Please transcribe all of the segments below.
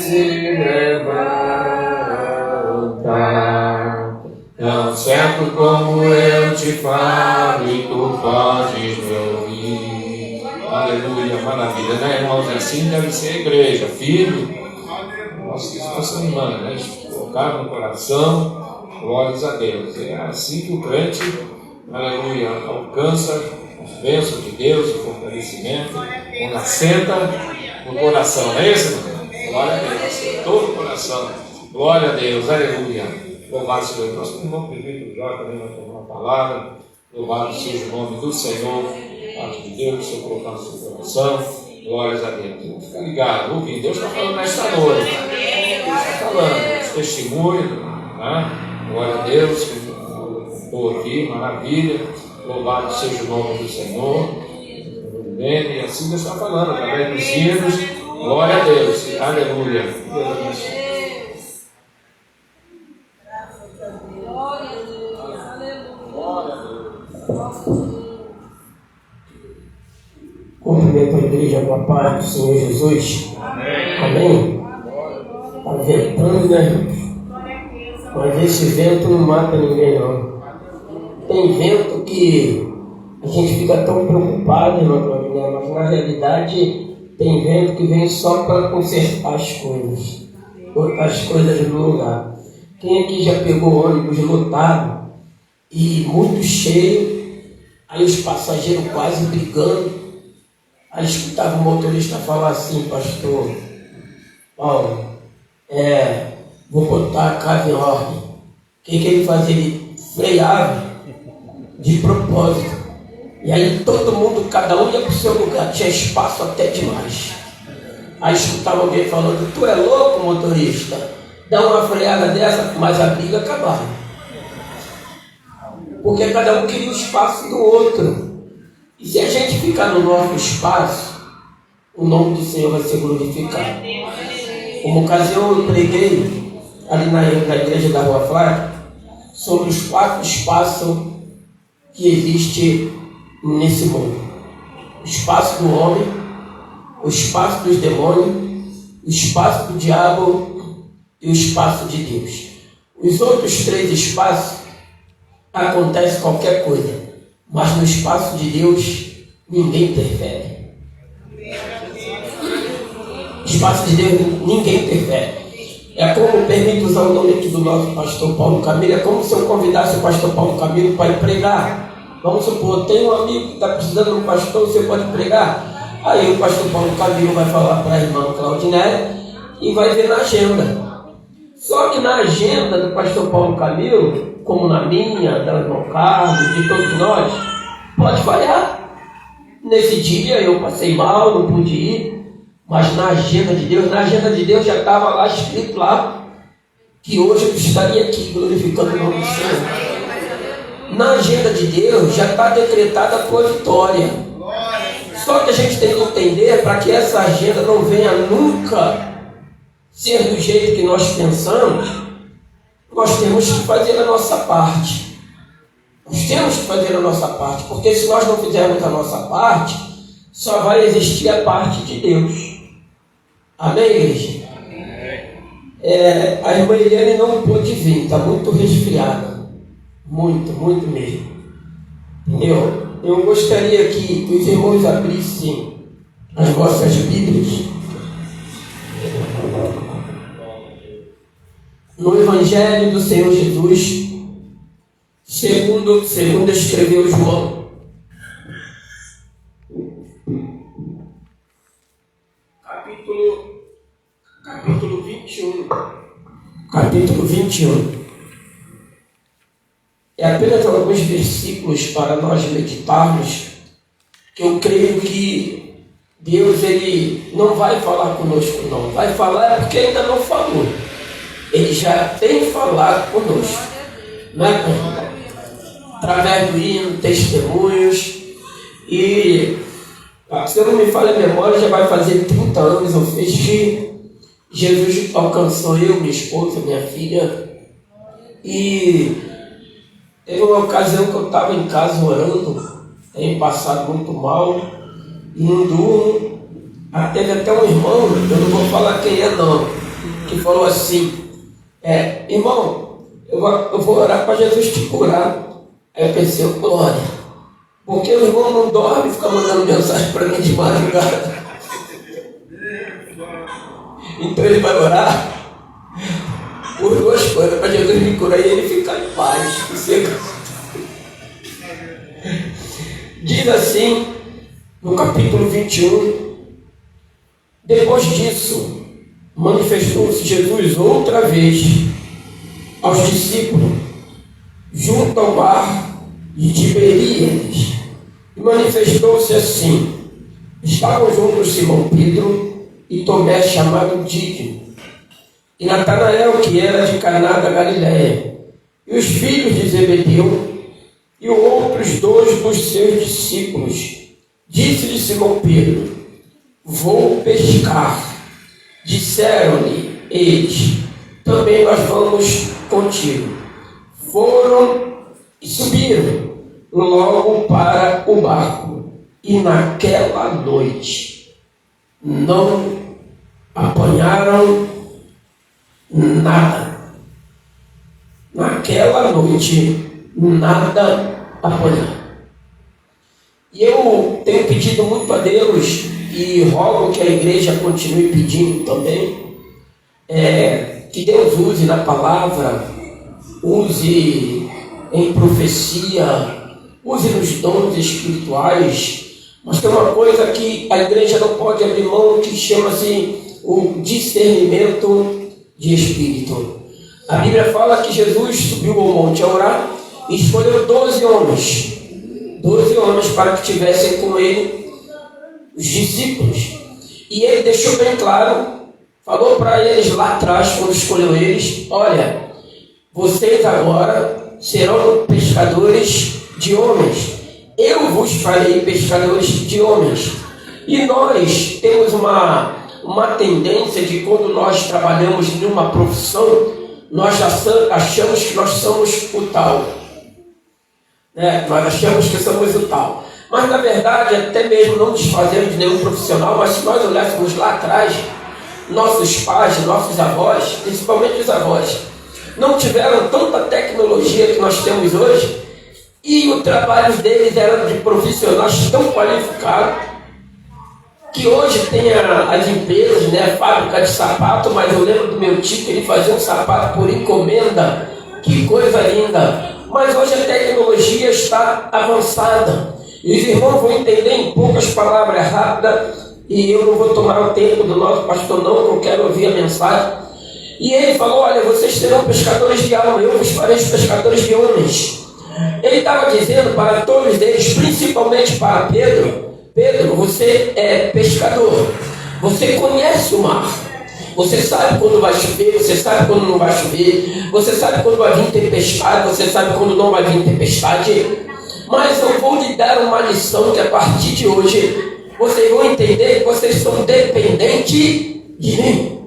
se levantar. Tão certo como eu te falo e tu podes me ouvir. Aleluia, maravilha, né, irmãos? Assim deve ser a igreja, firme. Nossa, isso está sendo humano, né? Colocar no coração, glórias a Deus. É assim que o crente, aleluia, alcança as bênçãos de Deus, o fortalecimento, quando assenta no coração, não é isso? Glória a Deus, assentou no coração, glória a Deus, aleluia. Louvado seja Deus. Nosso irmão Pedro Jó também vai tomar uma palavra. Louvado seja o nome do Senhor, parte de Deus, que o Senhor colocar no seu coração. Glórias a Deus. Vamos ficar ligado, ouvindo. Deus está falando nesta noite. Deus está falando, os testemunhos, né? Glória a Deus, que estou aqui, maravilha. Louvado seja o nome do Senhor. E assim Deus está falando, através dos hinos. Glória a Deus. Aleluia. Cumprimento a igreja com a paz do Senhor Jesus. Amém? Está ventando, né, irmãos? Mas esse vento não mata ninguém, não. Tem vento que a gente fica tão preocupado, irmão Claudinei, mas na realidade tem vento que vem só para consertar as coisas, botar as coisas no lugar. Quem aqui já pegou ônibus lotado e muito cheio, aí os passageiros quase brigando? Aí escutava o motorista falar assim: pastor Paulo, vou botar a casa em ordem. O que ele fazia? Ele freava de propósito. E aí todo mundo, cada um ia para o seu lugar, tinha espaço até demais. Aí escutava alguém falando: tu é louco, motorista? Dá uma freada dessa, mas a briga acabava. Porque cada um queria o espaço do outro. E se a gente ficar no nosso espaço, o nome do Senhor vai ser glorificado. Como ocasião eu preguei ali na igreja da Rua Flávia sobre os 4 espaços que existem nesse mundo: o espaço do homem, o espaço dos demônios, o espaço do diabo e o espaço de Deus. Os outros 3 espaços acontece qualquer coisa, mas no espaço de Deus ninguém interfere. No espaço de Deus ninguém interfere. É como, permite usar o nome aqui do nosso pastor Paulo Camilo, é como se eu convidasse o pastor Paulo Camilo para ir pregar. Vamos supor, tem um amigo que está precisando de um pastor, você pode pregar? Aí o pastor Paulo Camilo vai falar para a irmã Claudinei e vai ver na agenda. Só que na agenda do pastor Paulo Camilo, como na minha, da irmã Carlos, de todos nós, pode falhar. Nesse dia eu passei mal, não pude ir, mas na agenda de Deus já estava lá escrito lá que hoje eu estaria aqui glorificando o nome do Senhor. Na agenda de Deus já está decretada a tua vitória. Só que a gente tem que entender, para que essa agenda não venha nunca ser do jeito que nós pensamos, nós temos que fazer a nossa parte. Nós temos que fazer a nossa parte, porque se nós não fizermos a nossa parte, só vai existir a parte de Deus. Amém, igreja? A irmã Eliane não pôde vir, está muito resfriada. Muito, muito mesmo. Entendeu? Eu gostaria que os irmãos abrissem as vossas Bíblias no Evangelho do Senhor Jesus, segundo escreveu João. Capítulo 21. Capítulo 21. É apenas alguns versículos para nós meditarmos, que eu creio que Deus ele não vai falar conosco, não. Vai falar porque ainda não falou. Ele já tem falado conosco, né? Através do hino, testemunhos. E se eu não me falha a memória, já vai fazer 30 anos eu fiz que Jesus alcançou eu, minha esposa, minha filha. E teve uma ocasião que eu estava em casa orando, tenho passado muito mal, e não durmo. Teve até um irmão, eu não vou falar quem é não, que falou assim, irmão, eu vou orar para Jesus te curar. Aí eu pensei, glória, porque o irmão não dorme e fica mandando mensagem para mim de madrugada. Então ele vai orar por duas coisas, para Jesus me curar e ele ficar em paz. Diz assim, no capítulo 21, depois disso, manifestou-se Jesus outra vez aos discípulos, junto ao mar de Tiberíades, e manifestou-se assim. Estavam juntos Simão Pedro e Tomé, chamado Dídimo, e Natanael, que era de Caná da Galiléia, e os filhos de Zebedeu, e outros dois dos seus discípulos. Disse-lhe Simão Pedro: vou pescar. Disseram-lhe eles: também nós vamos contigo. Foram e subiram logo para o barco, e naquela noite não apanharam nada. Naquela noite nada apanharam. E eu tenho pedido muito a Deus, e rogo que a igreja continue pedindo também, que Deus use na palavra, use em profecia, use nos dons espirituais. Mas tem uma coisa que a igreja não pode abrir mão, que chama-se o discernimento de espírito. A Bíblia fala que Jesus subiu ao monte a orar e escolheu 12 homens para que tivessem com ele os discípulos. E ele deixou bem claro, falou para eles lá atrás, quando escolheu eles: olha, vocês agora serão pescadores de homens. Eu vos farei pescadores de homens. E nós temos uma tendência de, quando nós trabalhamos em uma profissão, nós já achamos que nós somos o tal. Nós achamos que somos o tal. Mas na verdade, até mesmo não desfazendo de nenhum profissional, mas se nós olhássemos lá atrás, nossos pais, nossos avós, principalmente os avós, não tiveram tanta tecnologia que nós temos hoje, e o trabalho deles era de profissionais tão qualificados, que hoje tem as empresas, fábrica de sapato, mas eu lembro do meu tio que ele fazia um sapato por encomenda, que coisa linda. Mas hoje a tecnologia está avançada, e os irmãos vão entender em poucas palavras rápidas, e eu não vou tomar o tempo do nosso pastor não, que eu quero ouvir a mensagem. E ele falou: olha, vocês serão pescadores de alma, eu vos farei pescadores de homens. Ele estava dizendo para todos eles, principalmente para Pedro: Pedro, você é pescador, você conhece o mar, você sabe quando vai chover, você sabe quando não vai chover, você sabe quando vai vir tempestade, você sabe quando não vai vir tempestade. Mas eu vou lhe dar uma lição, que a partir de hoje vocês vão entender que vocês são dependentes de mim.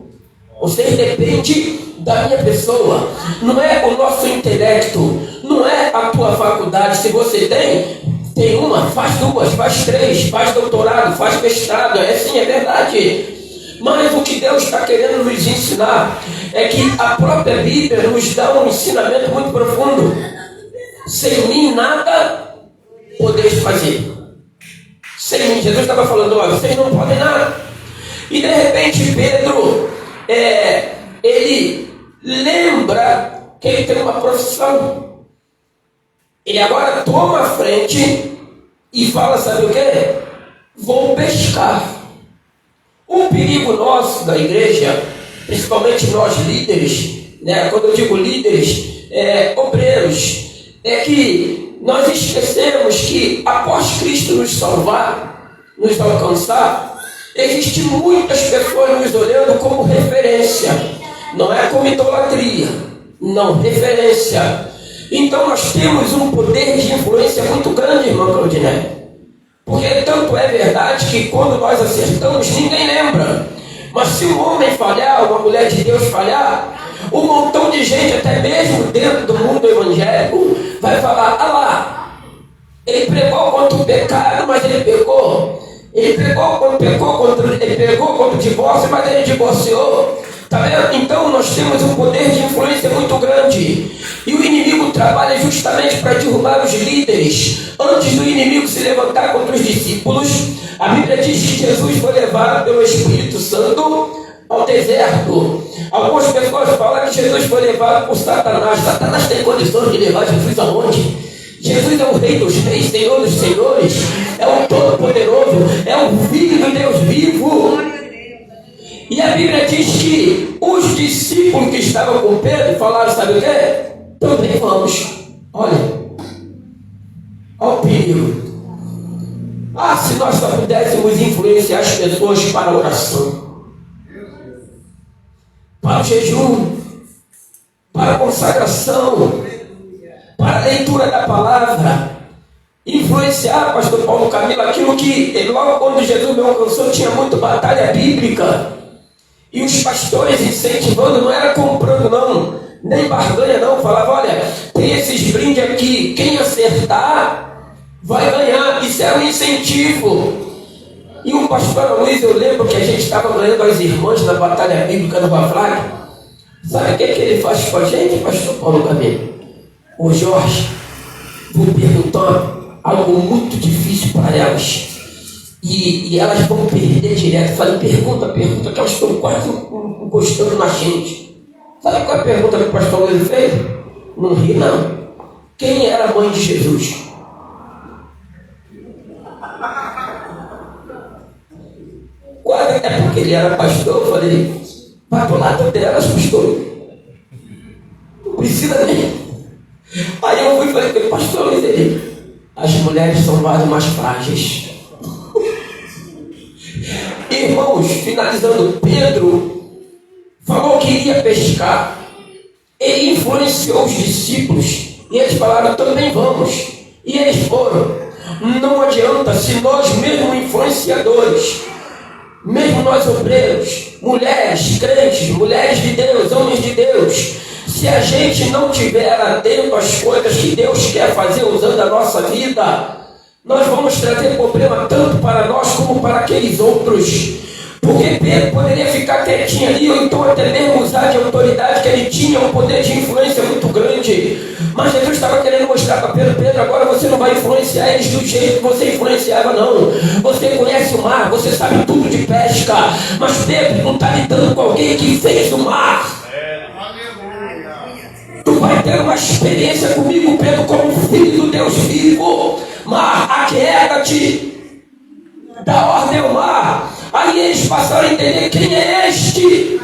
Vocês dependem da minha pessoa. Não é o nosso intelecto, não é a tua faculdade. Se você tem uma, faz duas, faz três, faz doutorado, faz mestrado. Sim, é verdade. Mas o que Deus está querendo nos ensinar é que a própria Bíblia nos dá um ensinamento muito profundo. Sem mim nada podeis fazer. Sem mim, Jesus estava falando: olha, vocês não podem nada. E de repente Pedro, ele lembra que ele tem uma profissão. Ele agora toma a frente e fala: sabe o que? Vou pescar. O perigo nosso da igreja, principalmente nós líderes, quando eu digo líderes, obreiros, é que nós esquecemos que após Cristo nos salvar, nos alcançar, existem muitas pessoas nos olhando como referência. Não é como idolatria, não, referência. Então nós temos um poder de influência muito grande, irmão Claudinei. Porque tanto é verdade que quando nós acertamos, ninguém lembra. Mas se um homem falhar, uma mulher de Deus falhar, um montão de gente, até mesmo dentro do mundo evangélico, vai falar: ah lá, ele pregou contra o pecado, mas ele pecou. Ele pregou contra o divórcio, mas ele divorciou. Tá vendo? Então nós temos um poder de influência muito grande. E o inimigo trabalha justamente para derrubar os líderes. Antes do inimigo se levantar contra os discípulos, a Bíblia diz que Jesus foi levado pelo Espírito Santo ao deserto. Algumas pessoas falam que Jesus foi levado por Satanás. Satanás tem condições de levar Jesus aonde? Jesus é o Rei dos Reis, Senhor dos Senhores, é o Todo-Poderoso, é o Filho do Deus vivo. E a Bíblia diz que os discípulos que estavam com Pedro falaram, sabe o quê? Também vamos. Olha o perigo. Se nós só pudéssemos influenciar as pessoas para a oração, para o jejum, para a consagração, para a leitura da palavra, influenciar, pastor Paulo Camilo, aquilo que logo quando Jesus me alcançou tinha muita batalha bíblica. E os pastores incentivando, não era comprando não, nem barganha não, falava, olha, tem esses brindes aqui, quem acertar vai ganhar, isso era um incentivo. E o pastor Luiz, eu lembro que a gente estava ganhando as irmãs na batalha bíblica no Baflag. Sabe o que ele faz com a gente, pastor Paulo Camilo? Ô Jorge, vou perguntar algo muito difícil para elas. E elas vão perder direto. Falei, pergunta, que elas estão quase encostando na gente. Sabe qual é a pergunta que o pastor Luiz fez? Não ri não. Quem era a mãe de Jesus? Quase até porque ele era pastor, eu falei, vai pro lado delas, pastor. Não precisa nem. Aí eu fui e falei, pastor Luiz, as mulheres são mais frágeis. Irmãos, finalizando, Pedro falou que iria pescar. Ele influenciou os discípulos e eles falaram, também vamos. E eles foram. Não adianta, se nós mesmos influenciadores, mesmo nós obreiros, mulheres crentes, mulheres de Deus, homens de Deus, se a gente não tiver atento às coisas que Deus quer fazer usando a nossa vida, nós vamos trazer problema tanto para nós como para aqueles outros. Porque Pedro poderia ficar quietinho ali, ou então até mesmo usar de autoridade que ele tinha, um poder de influência muito grande. Mas Jesus estava querendo mostrar para Pedro, Pedro, agora você não vai influenciar eles do jeito que você influenciava, não. Você conhece o mar, você sabe tudo de pesca. Mas Pedro não está lidando com alguém que fez o mar. Tu vai ter uma experiência comigo, Pedro, como filho do Deus vivo. Mar, aquieta-te, dá ordem ao mar. Aí eles passaram a entender quem é este,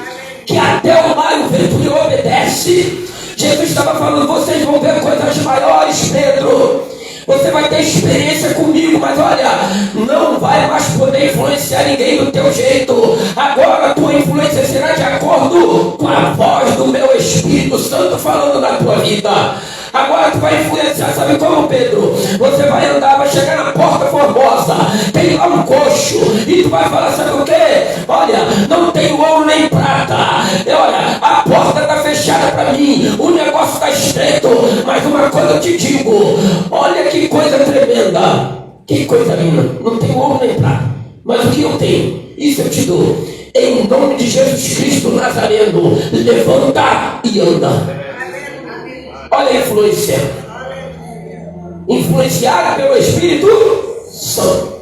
que até o mar e o vento lhe obedece. Jesus estava falando, vocês vão ver coisas maiores, Pedro. Você vai ter experiência comigo, mas olha, não vai mais poder influenciar ninguém do teu jeito. Agora a tua influência será de acordo com a voz do meu Espírito Santo falando na tua vida. Agora tu vai influenciar, sabe como, Pedro? Você vai andar, vai chegar na Porta Formosa, tem lá um coxo, e tu vai falar, sabe o quê? Olha, não tem ouro nem prata. Olha, a porta está fechada para mim, o negócio está estreito, mas uma coisa eu te digo, olha que coisa tremenda, que coisa linda, não tem ouro nem prata, mas o que eu tenho, isso eu te dou. Em nome de Jesus Cristo Nazareno, levanta e anda. Olha a influência. Influenciada pelo Espírito Santo.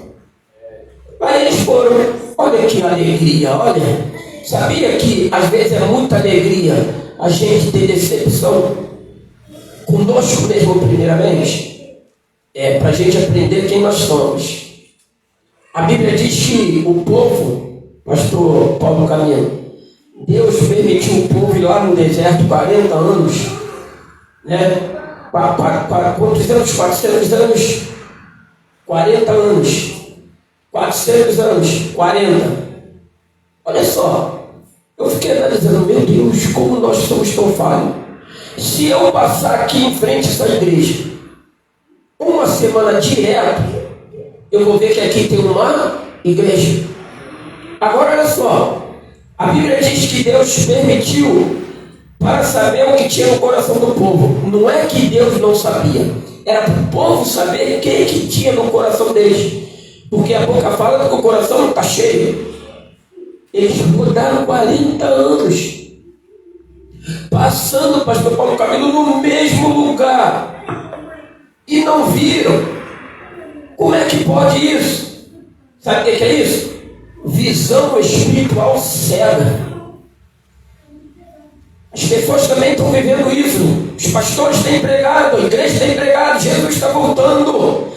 Aí eles foram. Olha que alegria, olha. Sabia que às vezes é muita alegria a gente ter decepção conosco mesmo primeiramente? É para a gente aprender quem nós somos. A Bíblia diz que o povo, pastor Paulo Camilo, Deus permitiu o povo ir lá no deserto 40 anos. Quantos anos? 400 anos, 40 anos, 400 anos, 40. Olha só, eu fiquei analisando, meu Deus, como nós somos tão falhos. Se eu passar aqui em frente a essa igreja uma semana direto, eu vou ver que aqui tem uma igreja. Agora olha só, a Bíblia diz que Deus permitiu para saber o que tinha no coração do povo. Não é que Deus não sabia, era para o povo saber o que tinha no coração deles, porque a boca fala que o coração não está cheio. Eles mudaram 40 anos. Passando o pastor Paulo Camilo no mesmo lugar. E não viram. Como é que pode isso? Sabe o que é isso? Visão espiritual cega. As pessoas também estão vivendo isso. Os pastores têm pregado, a igreja tem pregado. Jesus está voltando.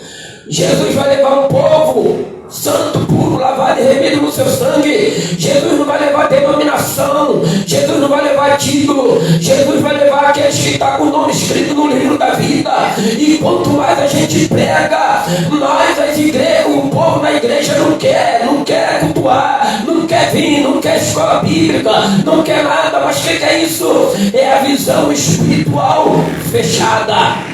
Jesus vai levar um povo santo, puro, lavado e remido no seu sangue. Jesus não vai levar denominação. Jesus não vai levar título. Jesus vai levar aqueles que estão com o nome escrito no livro da vida. E quanto mais a gente prega, mais as igrejas, o povo na igreja não quer cultuar, não quer vir, não quer escola bíblica, não quer nada. Mas o que é isso? É a visão espiritual fechada.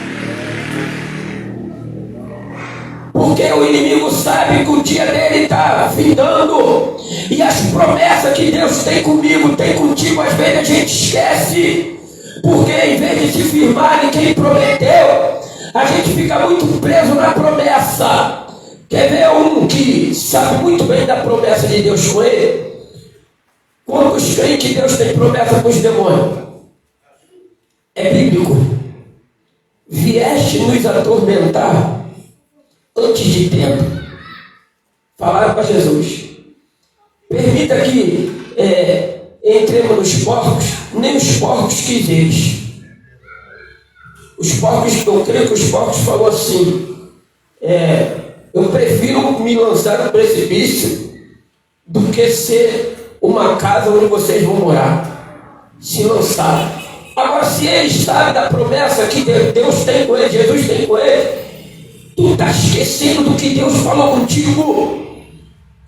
Porque o inimigo sabe que o dia dele está findando. E as promessas que Deus tem comigo, tem contigo, às vezes a gente esquece. Porque em vez de se firmar em quem prometeu, a gente fica muito preso na promessa. Quer ver um que sabe muito bem da promessa de Deus com ele? Quantos creem que Deus tem promessa com os demônios? É bíblico. Vieste nos atormentar antes de tempo. Falaram para Jesus: permita que entremos nos porcos. Nem os porcos quiseres. Os porcos, eu creio que os porcos falou assim: eu prefiro me lançar no precipício do que ser uma casa onde vocês vão morar. Se lançaram. Agora, se eles sabem da promessa que Deus tem com ele, Jesus tem com ele, tu está esquecendo do que Deus falou contigo.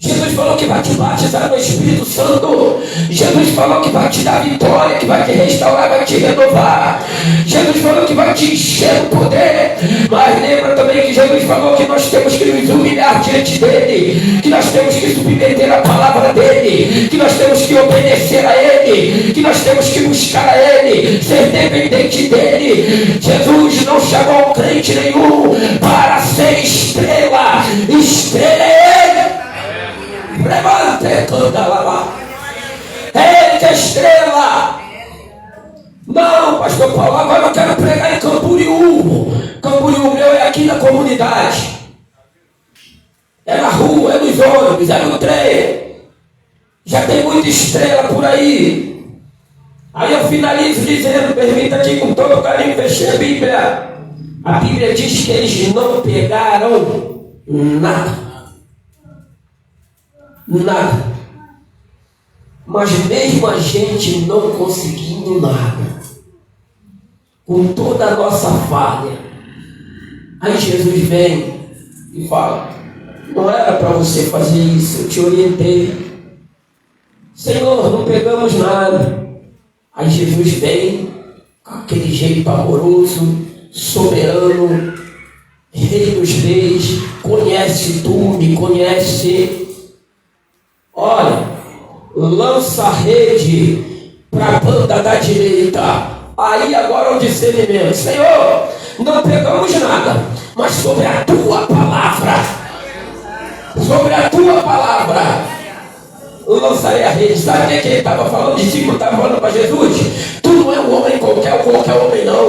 Jesus falou que vai te batizar no Espírito Santo. Jesus falou que vai te dar vitória, que vai te restaurar, vai te renovar. Jesus falou que vai te encher do poder. Mas lembra também que Jesus falou que nós temos que nos humilhar diante dele, que nós temos que submeter a palavra dele, que nós temos que obedecer a ele, que nós temos que buscar a ele, ser dependente dele. Jesus não chamou crente nenhum para ser estrela. Estrela é ele. Levante toda lá. Ele que é estrela. Não, pastor Paulo, agora eu quero pregar em Camboriú. Camboriú meu é aqui na comunidade. É na rua, é nos ônibus, é no trem. Já tem muita estrela por aí. Aí eu finalizo dizendo, permita aqui com todo carinho, fechei a Bíblia. A Bíblia diz que eles não pegaram nada. Nada. Mas mesmo a gente não conseguindo nada, com toda a nossa falha, aí Jesus vem e fala: não era para você fazer isso, eu te orientei. Senhor, não pegamos nada. Aí Jesus vem com aquele jeito amoroso, soberano, Rei dos reis, conhece tu, me conhece. Olha, lança a rede para a banda da direita. Aí agora o discernimento: Senhor, não pegamos nada, mas sobre a tua palavra, eu lançarei a rede. Sabe o que ele estava falando? O discípulo estava falando para Jesus: tu não é um homem qualquer homem não.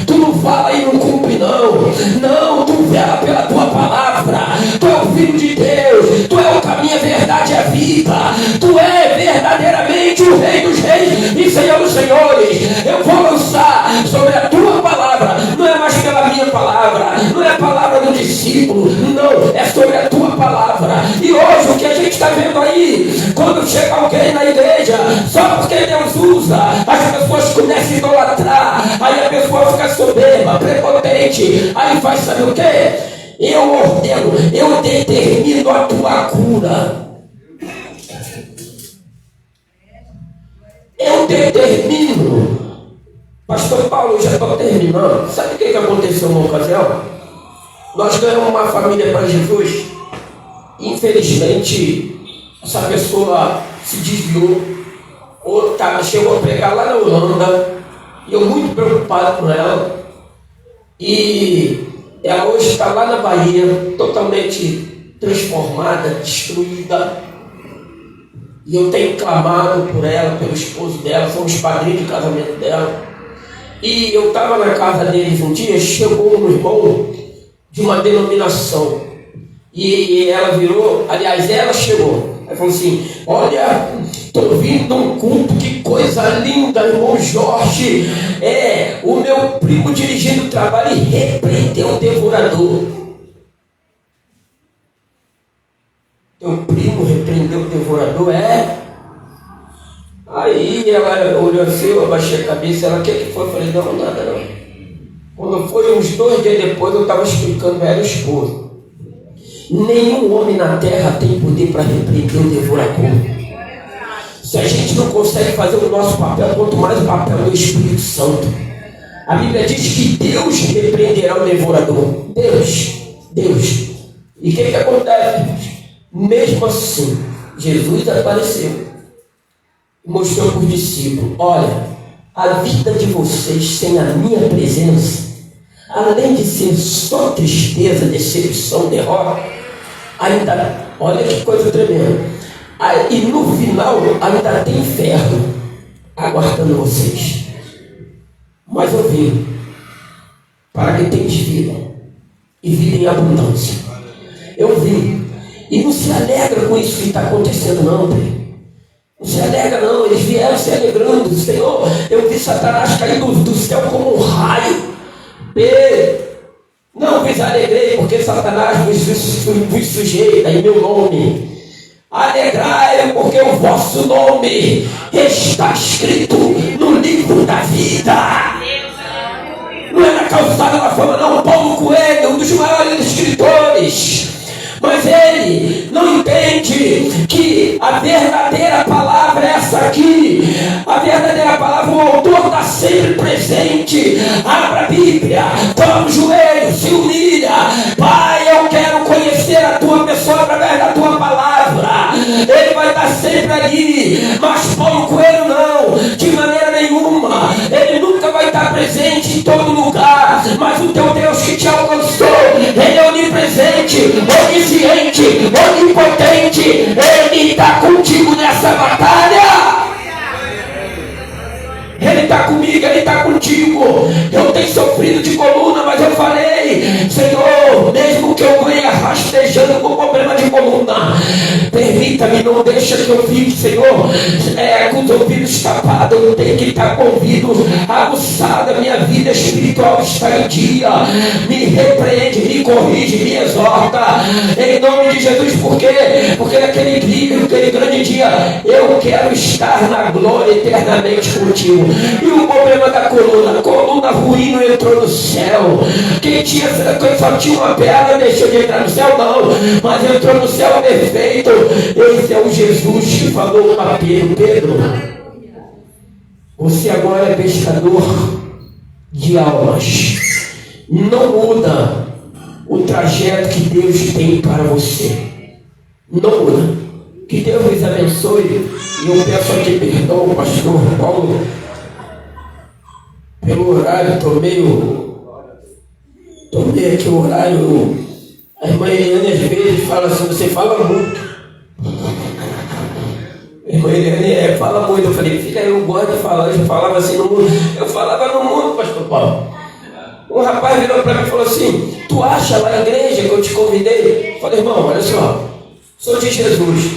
Tu não fala e não cumpre não. Não, tu vela pela tua palavra. Tu é o Filho de Deus. Tu é o caminho, a verdade e a vida. Tu é verdadeiramente o Rei dos reis e Senhor dos senhores. Eu vou lançar sobre a tua palavra. Não é mais pela minha palavra, não é a palavra do discípulo, não, é sobre a tua palavra. E hoje o que a gente está vendo aí, quando chega alguém na igreja, só porque Deus usa, as pessoas começam a idolatrar, aí a pessoa fica soberba, prepotente, aí faz sabe o quê? Eu ordeno, eu determino a tua cura. Eu determino. Pastor Paulo, já estou terminando. Sabe o que aconteceu numa ocasião? Nós ganhamos uma família para Jesus. Infelizmente, essa pessoa se desviou. Outra chegou a pregar lá na Holanda. E eu muito preocupado com ela. E ela hoje está lá na Bahia, totalmente transformada, destruída. E eu tenho clamado por ela, pelo esposo dela, somos padrinhos de casamento dela. E eu estava na casa deles um dia, chegou um irmão de uma denominação. E ela virou, aliás, ela chegou. Aí falou assim: olha, estou vindo um culto, que coisa linda, irmão Jorge. O meu primo dirigindo o trabalho e repreendeu o devorador. Teu primo repreendeu o devorador, Aí ela olhou assim, eu abaixei a cabeça, ela, o que foi? Eu falei, não, nada não. Quando foi uns 2 dias depois, eu estava explicando para ela, esposo. Nenhum homem na terra tem poder para repreender o devorador. Se a gente não consegue fazer o nosso papel, quanto mais o papel do Espírito Santo. A Bíblia diz que Deus repreenderá o devorador. Deus. E o que acontece? Mesmo assim, Jesus apareceu e mostrou para os discípulos: olha, a vida de vocês sem a minha presença, além de ser só tristeza, decepção, derrota, ainda, olha que coisa tremenda, e no final ainda tem inferno aguardando vocês. Mas eu vim para que tenham vida e vida em abundância. Eu vim. E não se alegra com isso que está acontecendo, não, Pedro. Não se alegra, não. Eles vieram se alegrando. Senhor, eu vi Satanás cair do céu como um raio. Pedro, não vos alegrei, porque Satanás vos sujeita em meu nome. Alegrai, porque o vosso nome está escrito no livro da vida. Não é na calçada da fama, não. Paulo Coelho, um dos maiores escritores. Mas ele não entende que a verdadeira palavra é essa aqui. A verdadeira palavra, o autor está sempre presente. Abra a Bíblia, toma o joelho, se humilha. Pai, eu quero conhecer a tua pessoa através da tua palavra. Ele vai estar sempre ali. Mas Paulo Coelho não, de maneira nenhuma. Ele nunca vai estar presente em todo lugar. Mas o teu Deus que te alcançou, ele é onipresente, onisciente, onipotente. Ele está contigo nessa batalha. Ele está comigo, ele está contigo. Eu tenho sofrido de coluna, mas eu falei: Senhor, mesmo que eu venha rastejando com problema de coluna, permita-me, não deixa que eu fique, Senhor, com os ouvidos tapados. Eu tenho que estar com o ouvido aguçado. A minha vida espiritual está em dia. Me repreende, me corrige, me exorta, em nome de Jesus. Por quê? Porque naquele grande dia eu quero estar na glória eternamente contigo. E o problema da coluna ruim não entrou no céu. Quem só tinha uma perna deixou de entrar no céu, não, mas entrou no céu perfeito. Esse é o Jesus que falou para Pedro: você agora é pescador de almas. Não muda o trajeto que Deus tem para você. Não muda. Que Deus vos abençoe. E eu peço aqui perdão, pastor Paulo, pelo horário. Tomei aqui o horário. A irmã Eliane às vezes fala assim: você fala muito. A irmã Eliane fala muito. Eu falei: filha, eu gosto de falar. Eu falava assim no mundo. Eu falava no mundo, pastor Paulo. Um rapaz virou para mim e falou assim: tu acha lá na igreja que eu te convidei? Eu falei: irmão, olha só, sou de Jesus.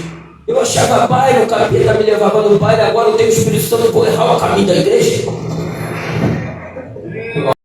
Eu achava baile, o capeta me levava no baile, agora eu tenho o Espírito Santo, vou errar o caminho da igreja.